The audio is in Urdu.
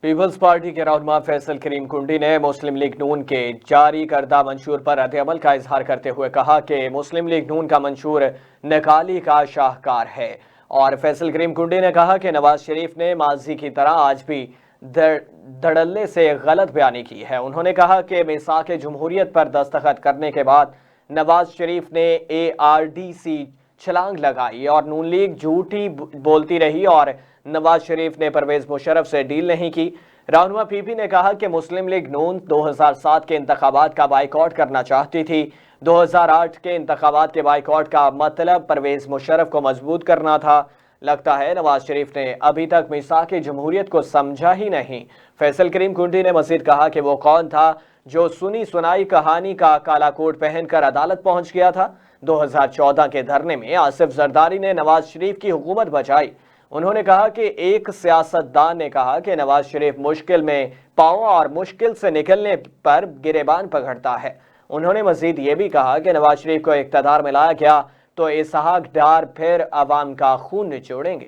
پیپلز پارٹی کے رہنما فیصل کریم کنڈی نے مسلم لیگ نون کے جاری کردہ منشور پر رد عمل کا اظہار کرتے ہوئے کہا کہ مسلم لیگ نون کا منشور نکالی کا شاہکار ہے، اور فیصل کریم کنڈی نے کہا کہ نواز شریف نے ماضی کی طرح آج بھی دھڑلے سے غلط بیانی کی ہے۔ انہوں نے کہا کہ میثاق جمہوریت پر دستخط کرنے کے بعد نواز شریف نے ARDC چھلانگ لگائی اور نون لیگ جھوٹی بولتی رہی اور نواز شریف نے پرویز مشرف سے ڈیل نہیں کی۔ رہنما پی پی نے کہا کہ مسلم لیگ نون 2007 کے انتخابات کا بائیکاٹ کرنا چاہتی تھی۔ 2008 کے انتخابات کے بائیکاٹ کا مطلب پرویز مشرف کو مضبوط کرنا تھا۔ لگتا ہے نواز شریف نے ابھی تک میثاق جمہوریت کو سمجھا ہی نہیں۔ فیصل کریم کنڈی نے مزید کہا کہ وہ کون تھا جو سنی سنائی کہانی کا کالا کوٹ پہن کر عدالت پہنچ گیا تھا۔ 2014 کے دھرنے میں آصف زرداری نے نواز شریف کی حکومت بچائی۔ انہوں نے کہا کہ ایک سیاستدان نے کہا کہ نواز شریف مشکل میں پاؤں اور مشکل سے نکلنے پر گریبان پکڑتا ہے۔ انہوں نے مزید یہ بھی کہا کہ نواز شریف کو اقتدار میں لایا گیا تو اسحاق ڈار پھر عوام کا خون نچوڑیں گے۔